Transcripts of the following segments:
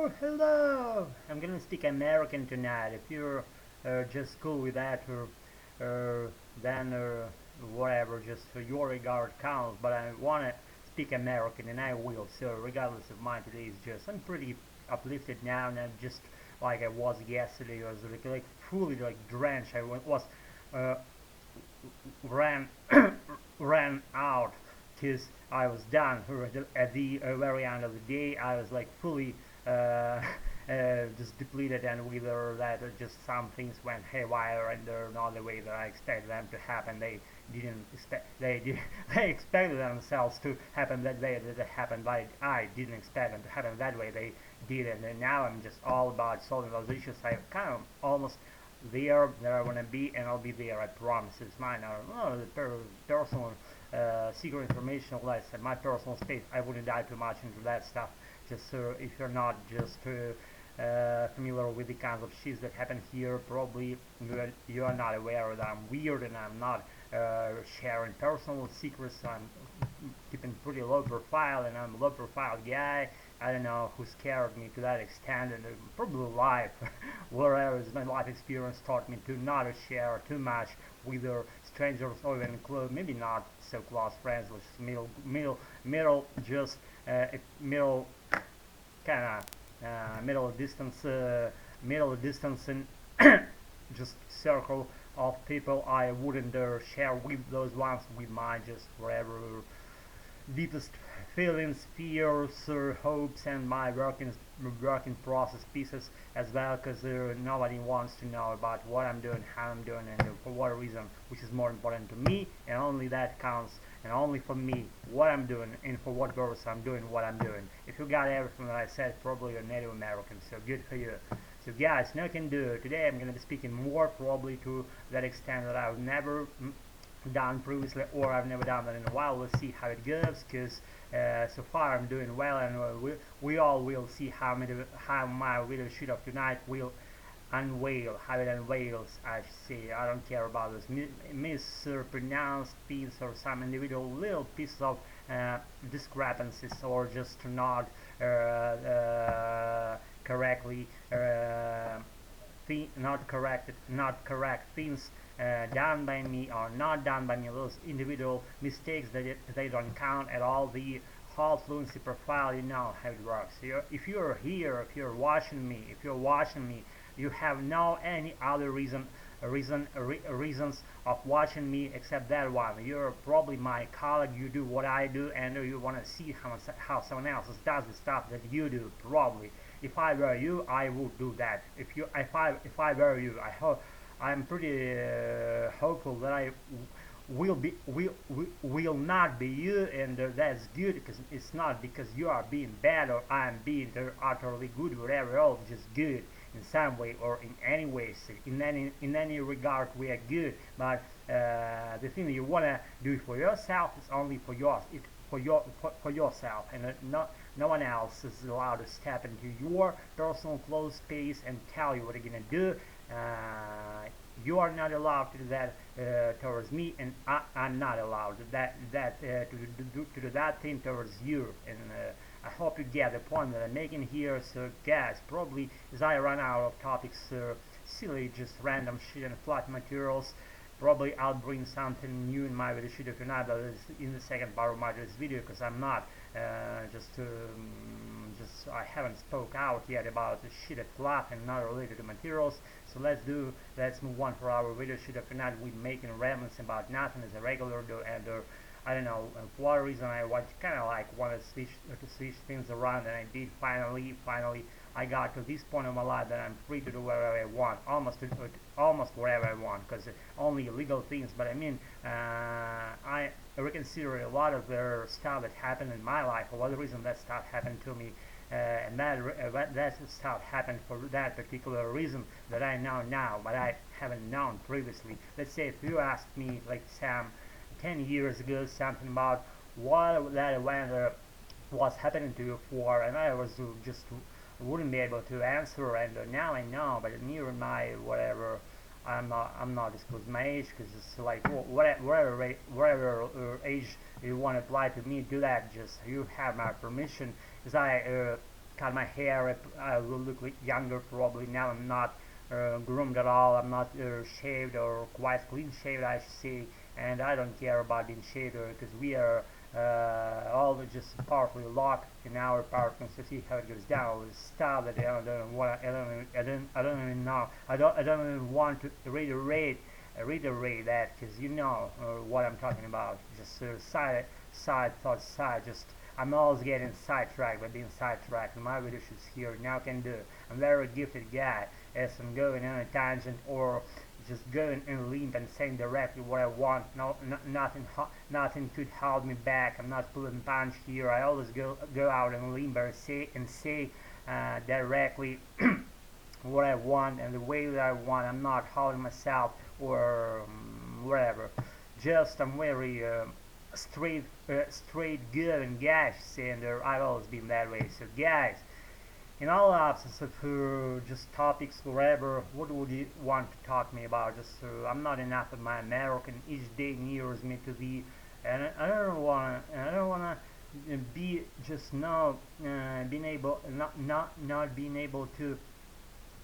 Hello. I'm gonna speak American tonight. If you're just cool with that, or then whatever, just for your regard counts. But I wanna speak American, and I will. So regardless of mine, today is just I'm pretty uplifted now, and I'm just like I was yesterday. I was like fully like drenched. Was uh, ran ran out because I was done. At the very end of the day, I was like fully just depleted, and whether that or just some things went haywire and they're not the way that I expected them to happen. They didn't expect they expected themselves to happen that way that it happened, but I didn't expect them to happen that way. They did, and now I'm just all about solving those issues. I kind of almost there that I want to be, and I'll be there, I promise. It's mine. The personal secret information less and my personal space. I wouldn't dive too much into that stuff. Just if you're not just familiar with the kinds of shit that happen here, probably you are not aware that I'm weird and I'm not sharing personal secrets. I'm keeping pretty low profile, and I'm a low profile guy. I don't know who scared me to that extent, and probably life, whereas my life experience taught me to not share too much with strangers or even close, maybe not so close friends, which is middle, just middle kind of middle distance, and just circle of people I wouldn't share with those ones with my just whatever deepest feelings, fears, hopes, and my working process pieces as well, because nobody wants to know about what I'm doing, how I'm doing, and for what reason, which is more important to me, and only that counts, and only for me, what I'm doing, and for what purpose I'm doing what I'm doing. If you got everything that I said, probably you're Native American, so good for you. So guys, now I can do. Today I'm going to be speaking more probably to that extent that I've never done previously, or I've never done that in a while. We'll see how it goes, because so far I'm doing well, and we all will see how my video shoot of tonight will unveil, how it unveils, I should say. I don't care about those mispronounced pieces or some individual little pieces of discrepancies, or just not correctly not correct things done by me or not done by me, those individual mistakes that they don't count at all. The whole fluency profile, you know how it works. If you're here, if you're watching me, you have no any other reasons of watching me except that one. You're probably my colleague, you do what I do, and you want to see how someone else does the stuff that you do, probably. If I were you, I would do that. If I were you, I'm pretty hopeful that I will not be you, and that's good, because it's not because you are being bad or I'm being utterly good, whatever else, just good in some way or in any way. In any regard we are good, but the thing that you want to do for yourself is only for yourself, and no one else is allowed to step into your personal closed space and tell you what you're gonna do. You are not allowed to do that towards me, and I'm not allowed to do that thing towards you. And I hope you get the point that I'm making here. So guys, probably as I run out of topics, silly, just random shit and flat materials, probably I'll bring something new in my video shoot if you're not, but in the second part of my video, because I'm not I haven't spoke out yet about the shit at fluff and not related to materials. So let's move on for our video shoot. If not, we making ramblings about nothing as a regular do, and I don't know for what reason I want to switch things around, and I did finally. I got to this point of my life that I'm free to do whatever I want, almost whatever I want, because only illegal things. But I mean, I reconsider a lot of the stuff that happened in my life. For what reason that stuff happened to me, and that stuff happened for that particular reason that I know now, but I haven't known previously. Let's say if you asked me, like Sam, 10 years ago, something about what that event was happening to you for, and I was just wouldn't be able to answer, and now I know. But near my whatever, I'm not disclosing my age, because it's like whatever age you want to apply to me, do that. Just you have my permission, because I cut my hair, I will look like younger probably. Now I'm not groomed at all. I'm not shaved or quite clean shaved, I should say. And I don't care about being shaved because we are all just partly locked in our apartment. So see how it goes down. With stuff that I don't want. I don't even know. I don't even want to reiterate that, because you know what I'm talking about. Just side thoughts side. Just I'm always getting sidetracked by being sidetracked. My videos here now can do. I'm a very gifted guy. As I'm going on a tangent or just going in limp and saying directly what I want. Nothing could hold me back. I'm not pulling punch here. I always go out and limp and say directly what I want and the way that I want. I'm not holding myself or whatever. Just I'm very straight going guys, and I've always been that way. So guys, in all absence of just topics, whatever, what would you want to talk to me about? Just I'm not enough of my American. Each day nears me to the, and I don't wanna be just not being able, not being able to,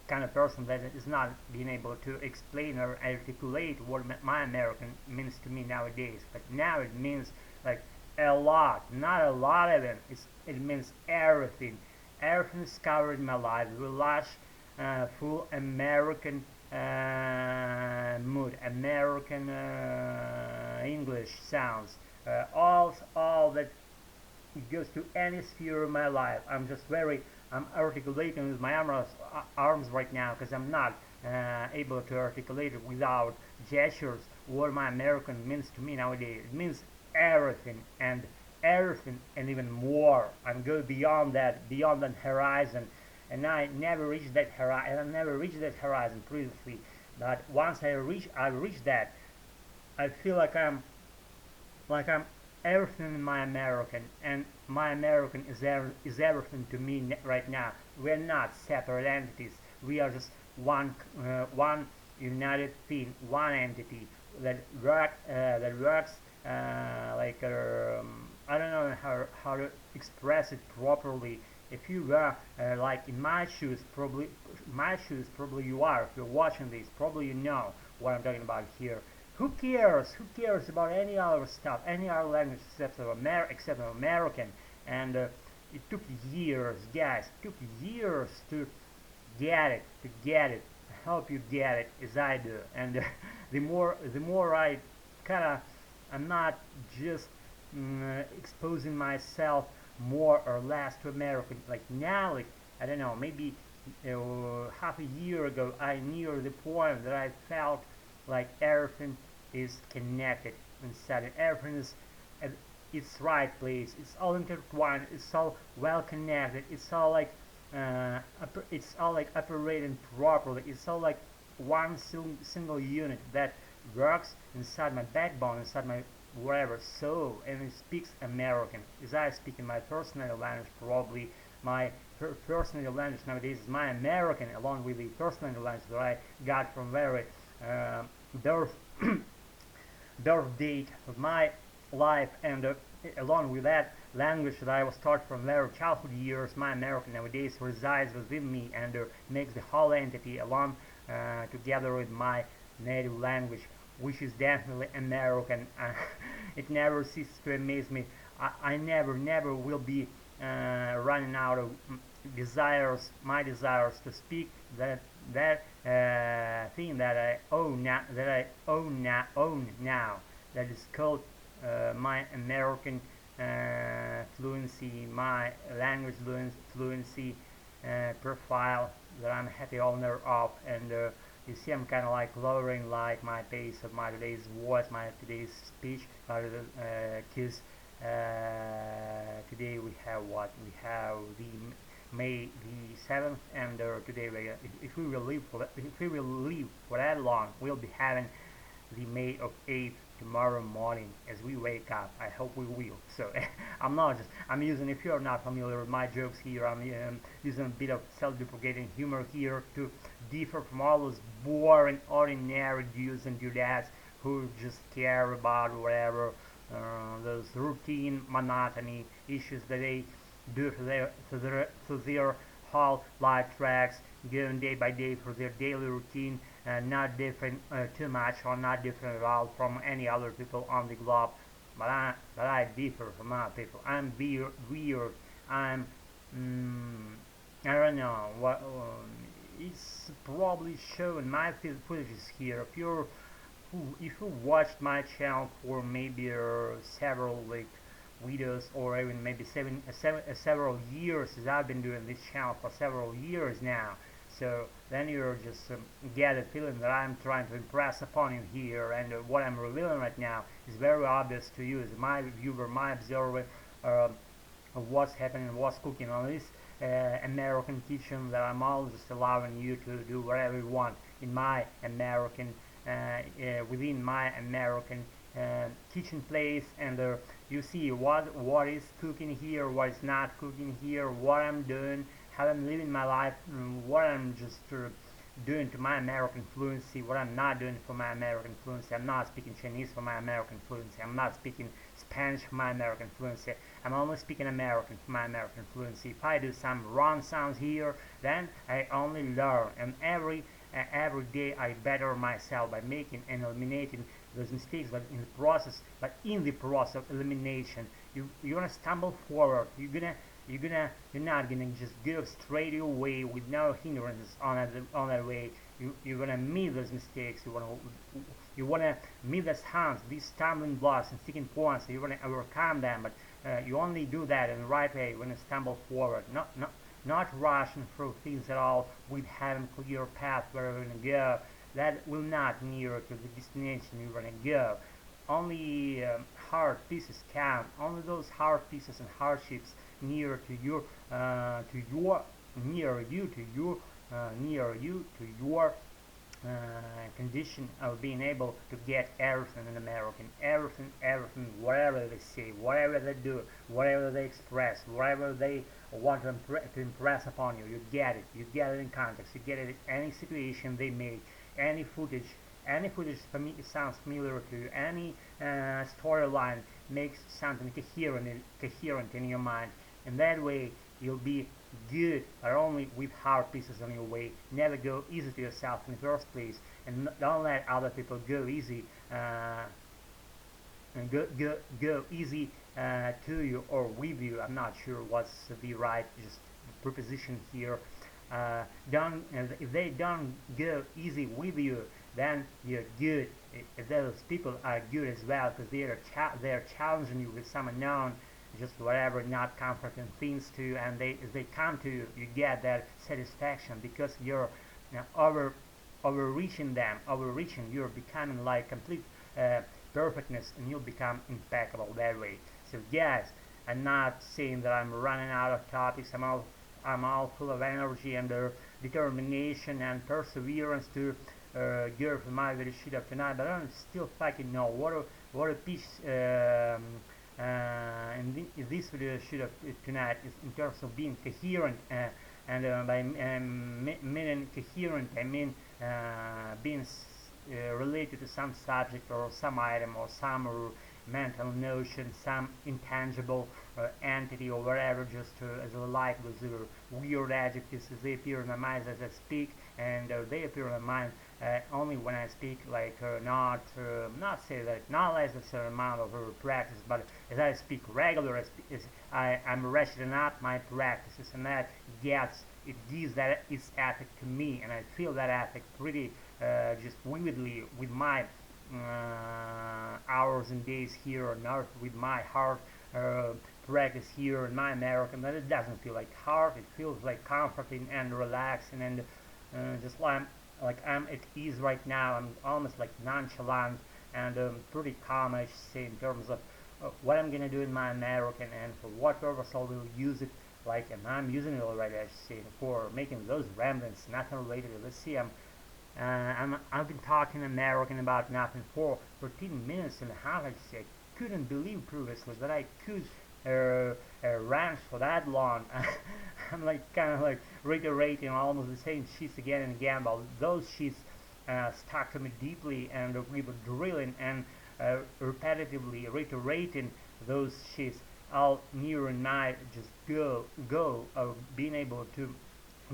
kind of person that is not being able to explain or articulate what my American means to me nowadays. But now it means like a lot, not a lot of it. It means everything. Everything is covered in my life. The lush, full American mood, American English sounds, all that goes to any sphere of my life. I'm articulating with my arms right now because I'm not able to articulate it without gestures what my American means to me nowadays. It means everything and even more. I'm going beyond that horizon, and I never reached that horizon previously. But once I reach that, I feel like I'm everything in my American, and my American is everything to me right now. We're not separate entities. We are just one united thing, one entity that works like I don't know how to express it properly. If you were like in my shoes, probably you are. If you're watching this, probably you know what I'm talking about here. Who cares? Who cares about any other stuff, any other language except American? And it took years, guys. It took years to get it. I hope you get it as I do. And the more I I'm not just exposing myself more or less to American. Like now, like I don't know, maybe half a year ago, I near the point that I felt like everything is connected inside, and everything is at its right place. It's all intertwined. It's all well connected. It's all like operating properly. It's all like one single unit that works inside my backbone, inside my whatever soul, and it speaks American. As I speak in my personal language, probably my personal language nowadays is my American, along with the personal language that I got from very birth date of my life, and along with that language that I was taught from very childhood years, my American nowadays resides within me and makes the whole entity along together with my native language, which is definitely American. It never ceases to amaze me. I never will be running out of my desires to speak that thing that I own now, that is called my American fluency, my language fluency profile that I'm happy owner of. And you see, I'm kind of like lowering like my pace of my today's voice, my today's speech, because today we have what? We have the May the 7th, and today if we will live for that long, we'll be having the May of 8th tomorrow morning as we wake up. I hope we will. So I'm using, if you're not familiar with my jokes here, I'm using a bit of self-deprecating humor here to differ from all those boring, ordinary dudes and dudettes who just care about whatever those routine, monotony issues that they due to their whole life tracks, going day by day through their daily routine, not different too much or not different at all from any other people on the globe. But I differ from other people. I'm weird. I'm mm, I don't know what. It's probably showing my footages here. If you watched my channel for maybe several like videos or even maybe several years, as I've been doing this channel for several years now, so then you're just get a feeling that I'm trying to impress upon you here, and what I'm revealing right now is very obvious to you as my viewer, my observer, uh, of what's happening, what's cooking on this American kitchen, that I'm all just allowing you to do whatever you want in my American within my American kitchen place, and you see what is cooking here, what is not cooking here, what I'm doing, how I'm living my life, what I'm just doing to my American fluency, what I'm not doing for my American fluency. I'm not speaking Chinese for my American fluency. I'm not speaking Spanish for my American fluency. I'm only speaking American for my American fluency. If I do some wrong sounds here, then I only learn, and every day I better myself by making and eliminating those mistakes. But in the process of elimination, you're gonna stumble forward. You're not gonna just go straight away with no hindrances on that way. You're gonna meet those mistakes. You wanna meet those hands, these stumbling blocks and sticking points. You wanna overcome them, but you only do that in the right way when you stumble forward. Not rushing through things at all with having clear path where you're gonna go. That will not near to the destination you're gonna go. Only hard pieces count. Only those hard pieces and hardships near to your near you to your condition of being able to get everything in American, everything, whatever they say, whatever they do, whatever they express, whatever they want to impress upon you, you get it in context, you get it in any situation they make, any footage. Any footage sounds familiar to you. Any storyline makes something coherent in your mind. In that way, you'll be good, but only with hard pieces on your way. Never go easy to yourself in the first place, and don't let other people go easy. And go easy to you or with you. I'm not sure what's the right just preposition here. If they don't go easy with you, then you're good. If those people are good as well, because they're challenging you with some unknown, just whatever, not comforting things to you, and if they come to you, you get that satisfaction because you're overreaching them, you're becoming like complete perfectness, and you'll become impeccable that way. So guys, I'm not saying that I'm running out of topics. I'm all full of energy and determination and perseverance to go for my video shoot up tonight, but I don't still fucking know what a piece in this video shoot up tonight is in terms of being coherent, and by meaning coherent, I mean being related to some subject or some item or some mental notion, some intangible entity or whatever, just as I like those weird adjectives as they appear in my mind as I speak, and they appear in my mind only when I speak, like not say that not less than a certain amount of practice, but as I speak regular, I'm ratcheting up my practices, and that gives that its effect to me, and I feel that effect pretty just vividly with my hours and days here on Earth, with my hard practice here in my American. But it doesn't feel like hard. It feels like comforting and relaxing, and just like I'm at ease right now. I'm almost like nonchalant and pretty calm, I should say, in terms of what I'm gonna do in my American and for what purpose I will use it. Like, and I'm using it already, I should say, for making those ramblings, nothing related. Let's see, I've been talking American about nothing for 13 minutes and a half. I just couldn't believe previously that I could rant for that long. I'm like kind of like reiterating almost the same shits again and again, but those shits stuck to me deeply, and we were drilling and repetitively reiterating those shits all near in my just goal of being able to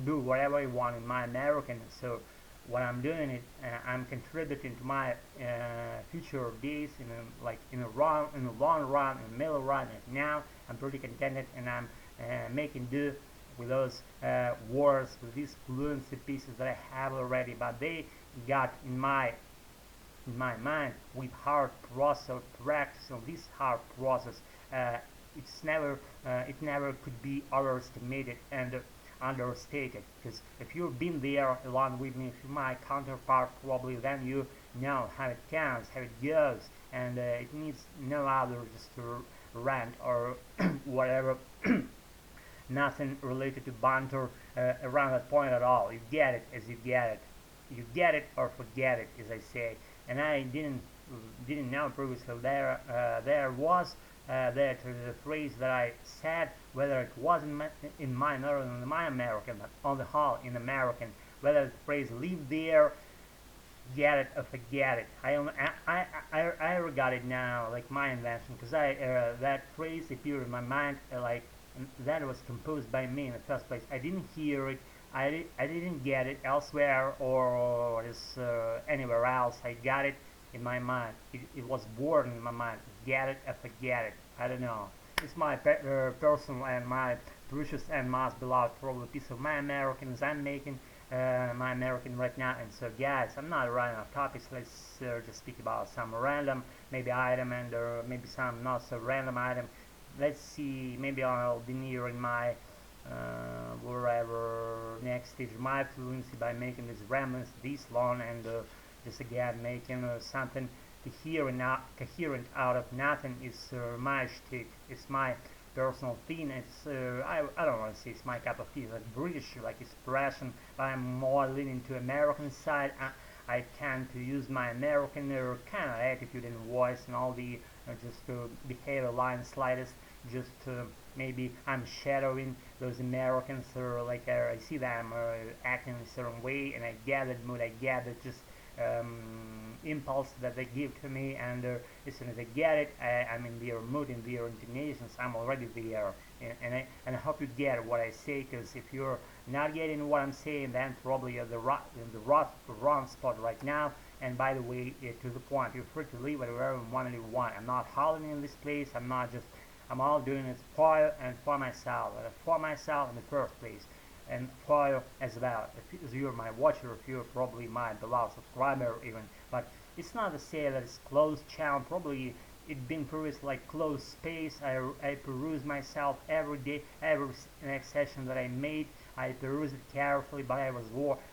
do whatever I want in my American. So what I'm doing it, I'm contributing to my future days in a, like in a long run, in a middle run. And now I'm pretty contented, and I'm making do with those words, with these fluency pieces that I have already. But they got in my mind with hard process of practice of this hard process. Uh, it never could be overestimated and understated, because if you've been there along with me, if you're my counterpart, probably then you know how it counts, how it goes, and it needs no other just to rant or whatever. Nothing related to banter around that point at all. You get it as you get it. You get it or forget it, as I say. And I didn't know previously there was that the phrase that I said, whether it was in my Northern, in my American, but on the whole in American, whether the phrase "live there," get it or forget it. I regard it now like my invention, because that phrase appeared in my mind like that was composed by me in the first place. I didn't hear it. I didn't get it elsewhere or anywhere else. I got it in my mind. It was born in my mind. Get it or forget it. I don't know. It's my personal and my precious and most beloved probably piece of my Americans I'm making. My American right now. And so guys, I'm not running off topics. Let's just speak about some random maybe item, and maybe some not so random item. Let's see, maybe I'll be nearing my wherever next stage of my fluency by making these ramblings this long, and just again making something coherent out of nothing is my shtick. It's my personal thing. It's I don't want to say it's my cup of tea. It's like British like expression, but I'm more leaning to American side. I tend to use my American kind of attitude and voice and all the just behavior line slightest. Just maybe I'm shadowing those Americans, or like I see them acting in a certain way, and I get that mood. I get that just impulse that they give to me, and as soon as I get it, I'm in their mood, in their intonations. I'm already there, and I hope you get what I say, because if you're not getting what I'm saying, then probably you're in the wrong spot right now. And by the way, to the point, you're free to leave whatever you want. I'm not holding in this place. I'm all doing it for you and for myself in the first place, and for you as well. If you're my watcher, if you're probably my beloved subscriber even. But it's not to say that it's closed channel. Probably it been previously like closed space. I peruse myself every day, every next session that I made. I perused it carefully, but I was more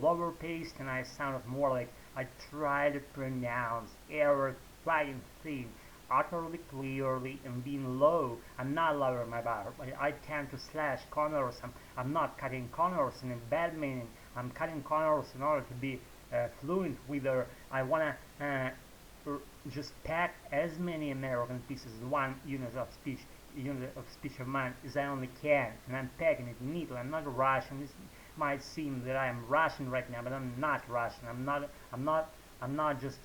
lower paced, and I sounded more like I tried to pronounce every flying thing utterly clearly and being low. I'm not lowering my bar. I tend to slash corners. I'm not cutting corners in a bad meaning. I'm cutting corners in order to be fluent with I want to just pack as many American pieces, one unit of speech of mine as I only can, and I'm packing it neatly. I'm not rushing. This might seem that I'm rushing right now, but I'm not rushing. I'm not just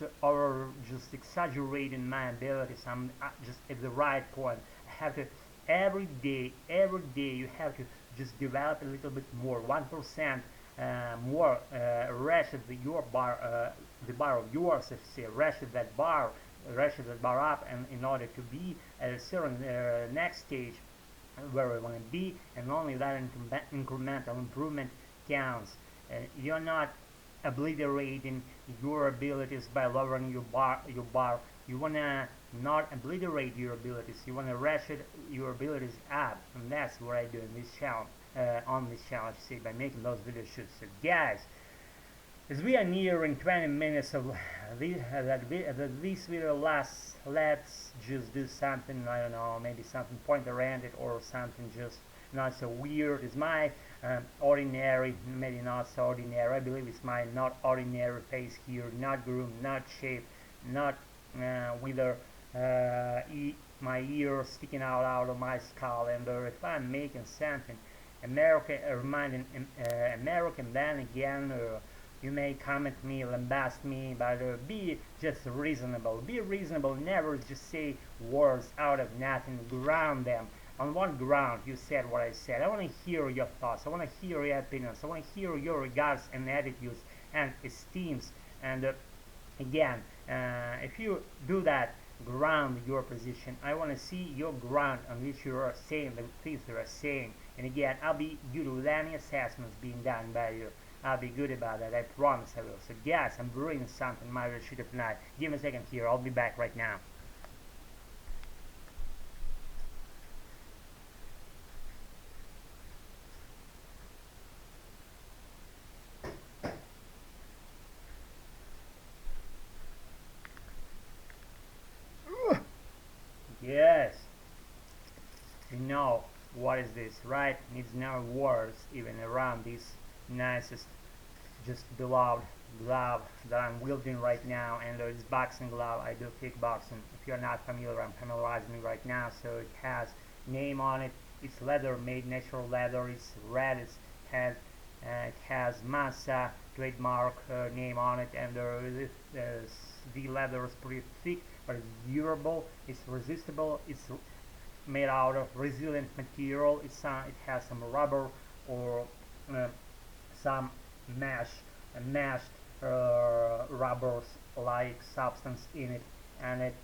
just exaggerating my abilities. I'm just at the right point. I have to every day you have to just develop a little bit more, 1% more, ratchet the bar of yours. If you say ratchet that bar up, and in order to be at a certain next stage where we want to be, and only that incremental improvement counts. You're not obliterating your abilities by lowering your bar. You wanna not obliterate your abilities. You wanna ratchet your abilities up, and that's what I do in this channel. On this channel, I should say, by making those video shoots. So, guys, as we are nearing 20 minutes of this video lasts, let's just do something, I don't know, maybe something point-oriented or something just not so weird. It's my ordinary, maybe not so ordinary, I believe it's my not ordinary face here, not groomed, not shaved, not with my ears sticking out of my skull, and if I'm making something American, reminding American, then again You may comment me, lambast me, but be just reasonable. Be reasonable. Never just say words out of nothing. Ground them. On what ground you said what I said? I want to hear your thoughts. I want to hear your opinions. I want to hear your regards and attitudes and esteems. And again, if you do that, ground your position. I want to see your ground on which you are saying the things you are saying. And again, I'll be good with any assessments being done by you. I'll be good about that. I promise I will. So guys, I'm brewing something my shoot up tonight. Give me a second here. I'll be back right now. Yes. You know what is this, right? Needs no words even around this nicest, just beloved glove that I'm wielding right now, and it's boxing glove. I do kickboxing. If you're not familiar, I'm familiarizing you right now. So it has name on it. It's leather, made natural leather. It's red. It has Massa trademark name on it, and the leather is pretty thick, but it's durable. It's resistible. It's made out of resilient material. It has some rubber or some meshed rubbers like substance in it, and it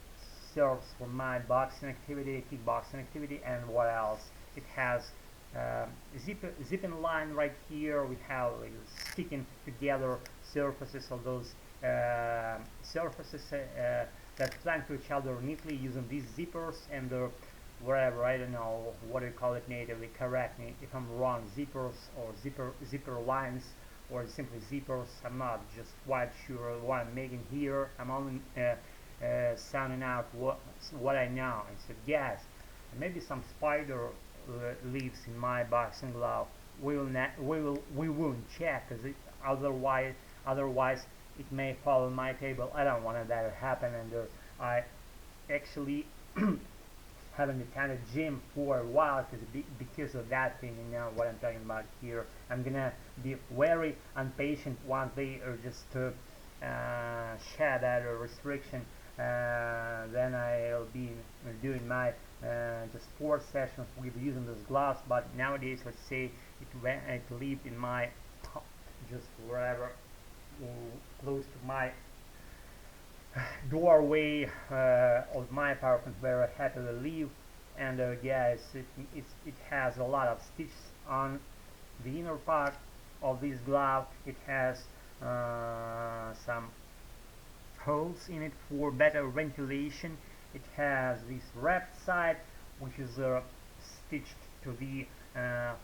serves for my boxing activity, kickboxing activity, and what else? It has zipping line right here. We have sticking together surfaces of those surfaces that clang to each other neatly using these zippers and whatever, I don't know what you call it natively, correct me if I'm wrong, zippers or zipper lines or simply zippers. I'm not just quite sure what I'm making here. I'm only sounding out what I know. And so guys, maybe some spider lives in my boxing glove. We won't check, because otherwise it may fall on my table. I don't want that to happen, and I actually haven't attended gym for a while because of that thing. You know what I'm talking about here. I'm gonna be very impatient once they just shed that restriction. Then I'll be doing my just 4 sessions with using those gloves. But nowadays, let's say it lived in my just wherever close to my doorway of my apartment where I happily live. And guys, it has a lot of stitches on the inner part of this glove. It has some holes in it for better ventilation. It has this left side, which is stitched to the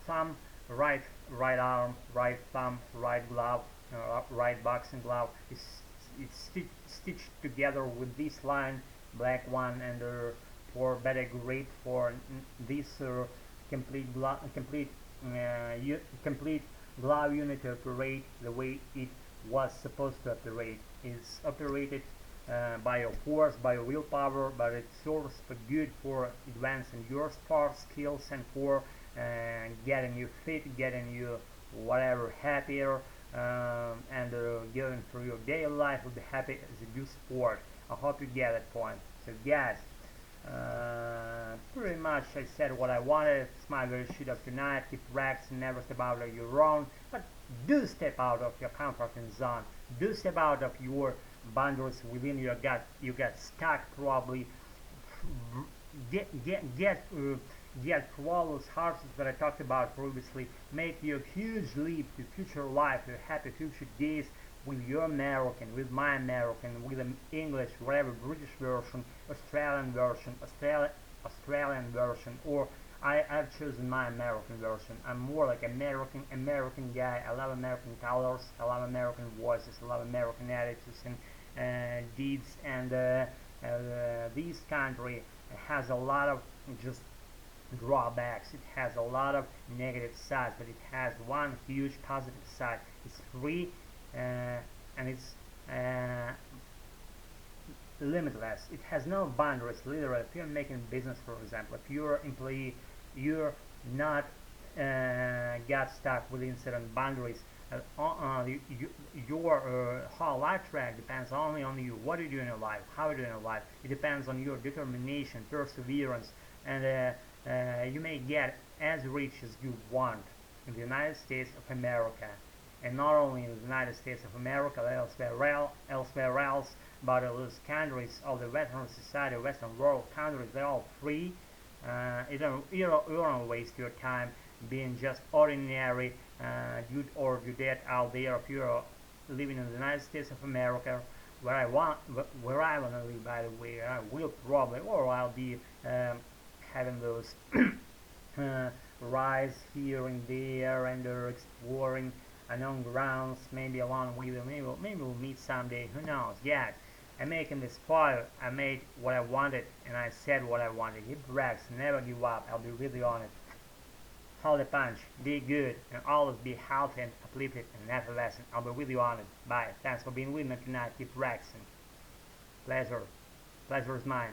thumb, right arm, right thumb, right glove, right boxing glove. It's stitched together with this line, black one, and for better grip for this complete glove unit to operate the way it was supposed to operate. It's operated by your force, by your willpower, but it serves for good for advancing your sport skills and for getting you fit, getting you whatever happier, and going through your daily life will be happy as you do sport. I hope you get that point. So guys, pretty much I said what I wanted. It's my very shoot up tonight. Keep relaxed and never step out of your own, but do step out of your comfort zone. Do step out of your boundaries within your gut. You got stuck probably. Get through all those hardships that I talked about previously. Make your huge leap to future life, your happy future days with your American, with my American, with an English, whatever, British version, Australian version, or I've chosen my American version. I'm more like American guy. I love American colors, I love American voices, I love American attitudes and deeds, and this country has a lot of just drawbacks. It has a lot of negative sides, but it has one huge positive side. It's free and it's limitless. It has no boundaries. Literally, if you're making business, for example, if you're an employee, you're not got stuck within certain boundaries Your whole life track depends only on you. What you do in your life, how you do in your life. It depends on your determination, perseverance, and you may get as rich as you want in the United States of America, and not only in the United States of America, but elsewhere else. But those countries of the Western society, Western world countries, they're all free. You don't waste your time being just ordinary dude or dudette out there. If you're living in the United States of America, where I want to live, by the way, I will probably, or I'll be having those rides here and there, and exploring unknown grounds, maybe along with you. Maybe we'll meet someday. Who knows? Yeah. I'm making this file. I made what I wanted, and I said what I wanted. Hit brags, never give up. I'll be really on it. Hold the punch, be good, and always be healthy and uplifted and effervescent. I'll be with you on it. Bye. Thanks for being with me tonight. Keep practicing. Pleasure. Pleasure is mine.